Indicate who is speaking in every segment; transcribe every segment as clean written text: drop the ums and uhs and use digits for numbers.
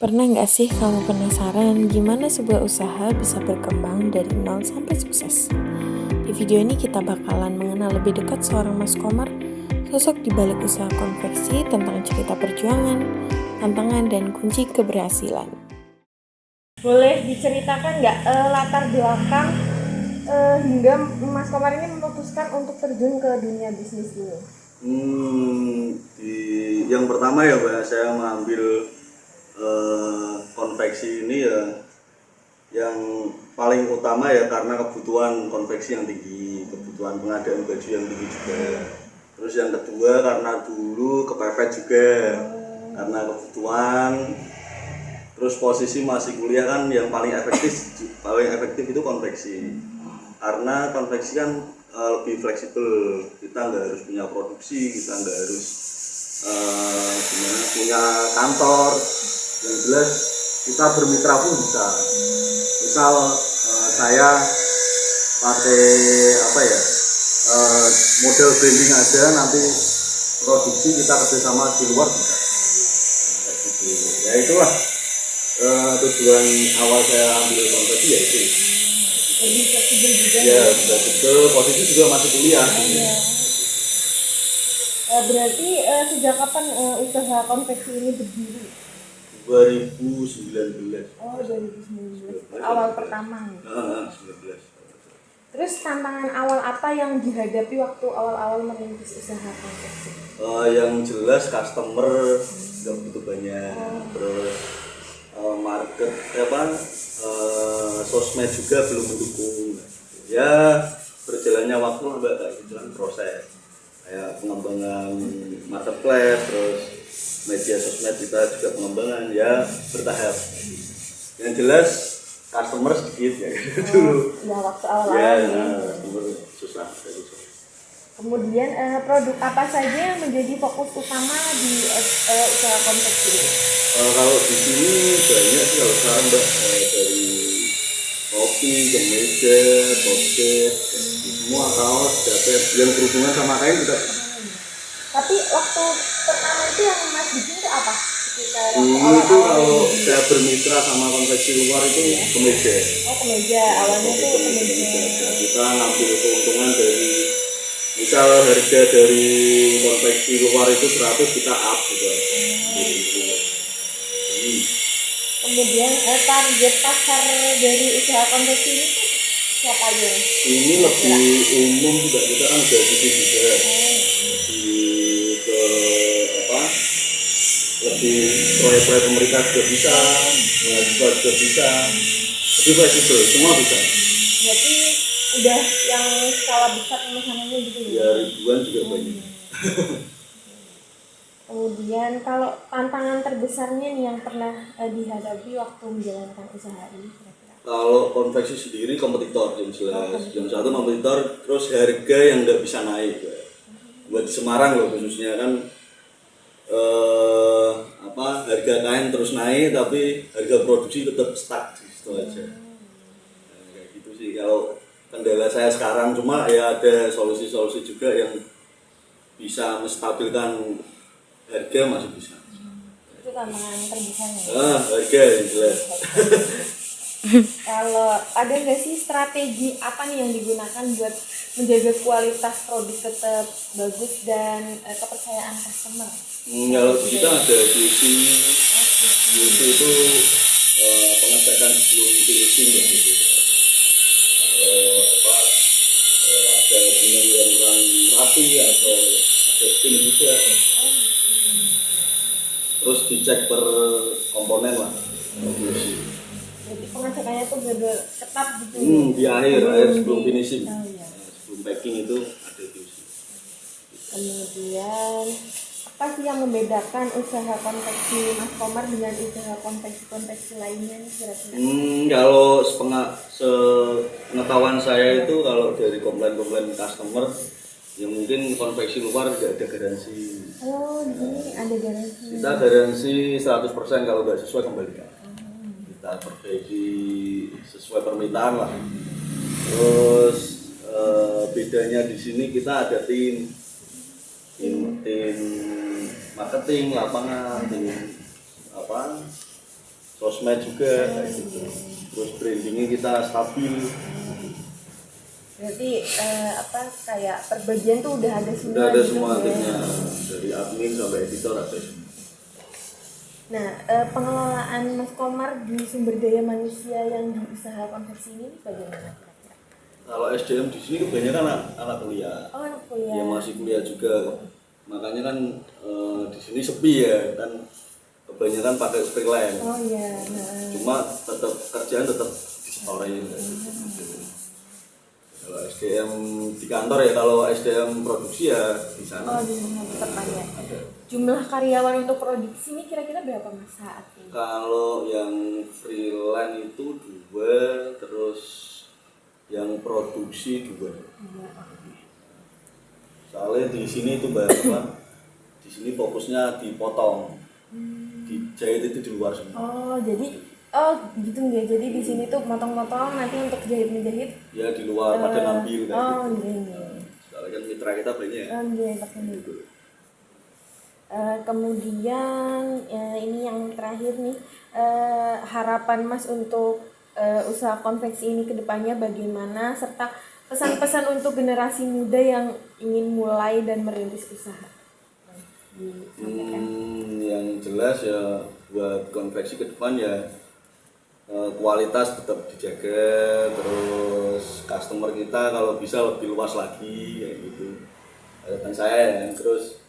Speaker 1: Pernah nggak sih kamu penasaran gimana sebuah usaha bisa berkembang dari nol sampai sukses? Di video ini kita bakalan mengenal lebih dekat seorang Mas Komar, sosok di balik usaha konveksi tentang cerita perjuangan, tantangan, dan kunci keberhasilan. Boleh diceritakan nggak latar belakang hingga Mas Komar ini memutuskan untuk terjun ke dunia bisnis ini?
Speaker 2: Yang pertama ya Mbak, saya mengambil konveksi ini ya yang paling utama ya karena kebutuhan konveksi yang tinggi, kebutuhan pengadaan baju yang tinggi juga. Terus yang kedua karena dulu kepepet juga, karena kebutuhan. Terus posisi masih kuliah kan yang paling efektif itu konveksi. Karena konveksi kan lebih fleksibel, kita nggak harus punya produksi, kita nggak harus punya kantor. Yang jelas kita bermitra pun bisa. Misal saya pakai model branding aja, nanti produksi kita kerjasama di luar bisa. Kayak gitu. Ya itulah tujuan awal saya ambil konveksi ya itu.
Speaker 1: Lebih fleksibel juga.
Speaker 2: Ya fleksibel, posisi juga masih kuliah.
Speaker 1: Berarti sejak kapan usaha konveksi ini berdiri?
Speaker 2: 2019.
Speaker 1: Oh, 2019. Awal pertama.
Speaker 2: 19.
Speaker 1: Terus tantangan awal apa yang dihadapi waktu awal-awal merintis usaha konveksi?
Speaker 2: Yang jelas customer nggak begitu banyak. Terus market sosmed juga belum mendukung. Ya berjalannya waktu Mbak, kayak gitu kan proses. Kayak pengembangan marketplace, terus media sosmed kita juga pengembangan ya bertahap. Yang jelas customer sedikit ya dulu.
Speaker 1: Ya waktu awal-awal ya.
Speaker 2: Susah.
Speaker 1: Kemudian produk apa saja yang menjadi fokus utama di usaha konveksi ini?
Speaker 2: Kalau di sini banyak sih kalau sekarang Mbak, dari kopi, kemeja, pocket, semua kaos, jaket yang berhubungan sama kain kita.
Speaker 1: Tapi waktu pertama itu yang Mas bikin itu apa?
Speaker 2: Dulu itu kalau saya bermitra sama konveksi luar itu kemeja.
Speaker 1: Oh, kemeja. Awalnya tuh kemeja.
Speaker 2: Kita ngambil keuntungan dari misal harga dari konveksi luar itu 100, kita up gitu.
Speaker 1: Kemudian target pasar dari usaha konveksi ini tuh siapa aja?
Speaker 2: Ini lebih umum juga, kita kan udah gitu juga. Lebih proyek-proyek pemerintah juga bisa, mahasiswa juga bisa, lebih fleksibel, semua bisa.
Speaker 1: Berarti udah yang skala besar pemesanannya gitu
Speaker 2: ya? Ribuan juga banyak.
Speaker 1: Kemudian kalau tantangan terbesarnya nih yang pernah dihadapi waktu menjalankan usaha ini kira-kira?
Speaker 2: Kalau konveksi sendiri kompetitor yang jelas, yang satu kompetitor, terus harga yang nggak bisa naik. Buat di Semarang loh khususnya kan, harga kain terus naik tapi harga produksi tetap stuck di situ aja. Kayak gitu sih kalau kendala saya sekarang, cuma ya ada solusi-solusi juga yang bisa menstabilkan harga, masih bisa.
Speaker 1: Itu tantangan terbesarnya.
Speaker 2: Harga yang jelas.
Speaker 1: Kalau ada nggak sih strategi apa nih yang digunakan buat menjaga kualitas produk tetap bagus dan kepercayaan customer?
Speaker 2: Kalau kita ada QC itu pengecekan sebelum finishing gitu. Kalau ada benang yang kurang rapi atau ada spin juga, terus dicek per komponen lah.
Speaker 1: Jadi pengecekannya tuh benar ketat gitu.
Speaker 2: Di akhir sebelum finishing, sebelum packing itu ada QC.
Speaker 1: Kemudian apa sih yang membedakan usaha konveksi Mas Komar dengan usaha konveksi lainnya kira-kira?
Speaker 2: Kalau sepengetahuan saya itu, kalau dari komplain customer yang mungkin konveksi luar tidak ada garansi.
Speaker 1: Oh, di sini ada garansi.
Speaker 2: Kita garansi 100%, kalau nggak sesuai kembalikan. Kita perbaiki sesuai permintaan lah. Terus bedanya di sini kita ada tim marketing, lapangan, tim sosmed juga kayak gitu. Terus brandingnya kita stabil.
Speaker 1: Berarti kayak perbagian tuh udah ada semua.
Speaker 2: Udah ada
Speaker 1: gitu
Speaker 2: semua
Speaker 1: ya.
Speaker 2: timnya, dari admin sampai editor ada semua.
Speaker 1: Nah, pengelolaan Mas Komar di sumber daya manusia yang di usaha konveksi ini bagaimana kira-kira?
Speaker 2: Kalau SDM di sini kebanyakan anak kuliah.
Speaker 1: Oh, anak kuliah.
Speaker 2: Ya masih kuliah juga. Makanya kan di sini sepi ya, kan kebanyakan pakai freelance.
Speaker 1: Oh iya. Nah.
Speaker 2: Cuma tetap kerjaan tetap disetorin. Kalau SDM di kantor ya, kalau SDM produksi ya di sana.
Speaker 1: Oh, di sana tetap ada.
Speaker 2: Ada.
Speaker 1: Jumlah karyawan untuk produksi ini kira-kira berapa Mas saat ini?
Speaker 2: Kalau yang freelance itu 2, terus yang produksi 2. Soalnya di sini itu apa? Di sini fokusnya dipotong, dijahit itu di luar semua.
Speaker 1: Oh, jadi gitu nggak? Jadi di sini tuh motong-motong nanti untuk jahit-menjahit.
Speaker 2: Ya di luar pada ngambil kayak
Speaker 1: Oh,
Speaker 2: gitu.
Speaker 1: iya.
Speaker 2: Soalnya kan mitra kita banyak.
Speaker 1: Oh, iya, pakai gitu. Kemudian ini yang terakhir nih, harapan Mas untuk usaha konveksi ini ke depannya bagaimana, serta pesan-pesan untuk generasi muda yang ingin mulai dan merintis usaha.
Speaker 2: Yang jelas ya buat konveksi ke depan ya kualitas tetap dijaga, terus customer kita kalau bisa lebih luas lagi kayak gitu. Harapan saya ya. Terus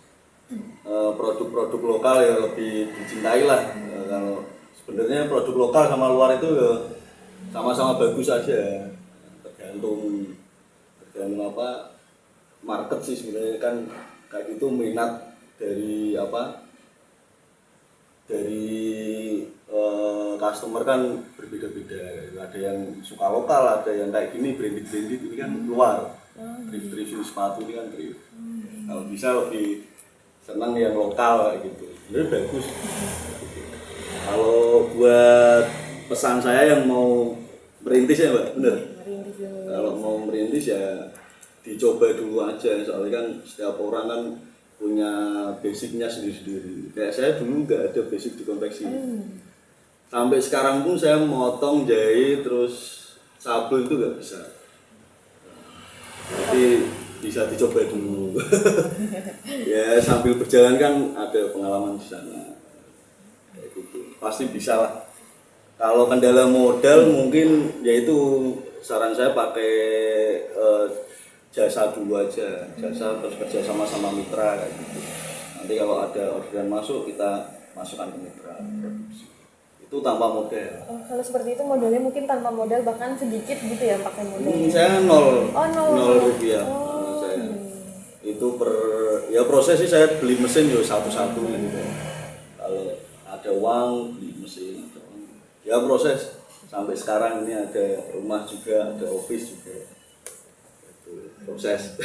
Speaker 2: produk-produk lokal ya lebih dicintai lah. Kalau sebenarnya produk lokal sama luar itu ya sama-sama bagus aja, tergantung apa market sih sebenarnya, kan kayak gitu minat dari customer kan berbeda-beda. Ada yang suka lokal, ada yang kayak gini branded ini kan luar. Review sepatu ini kan kalau bisa lebih senang yang lokal kayak gitu. Sebenarnya bagus. Kalau buat pesan saya yang mau merintis ya Mbak, bener. Kalau mau merintis ya dicoba dulu aja, soalnya kan setiap orang kan punya basicnya sendiri-sendiri. Kayak saya dulu nggak ada basic di konveksi. Sampai sekarang pun saya motong, jahit, terus sablon itu nggak bisa. Jadi bisa dicoba dulu. Ya sambil berjalan kan ada pengalaman di sana. Kayak gitu. Pasti bisa lah. Kalau kendala modal mungkin yaitu saran saya pakai jasa dulu aja, jasa terus kerja sama mitra kayak gitu. Nanti kalau ada orderan masuk kita masukkan ke mitra produksi. Itu tanpa modal.
Speaker 1: Oh, kalau seperti itu modalnya mungkin tanpa modal bahkan sedikit gitu ya pakai modal.
Speaker 2: Saya nol rupiah.
Speaker 1: Oh,
Speaker 2: saya. Itu ya proses sih, saya beli mesin yo satu-satu gitu. Kalau ada uang beli mesin, ya proses sampai sekarang ini ada rumah juga, ada office juga. Itu proses.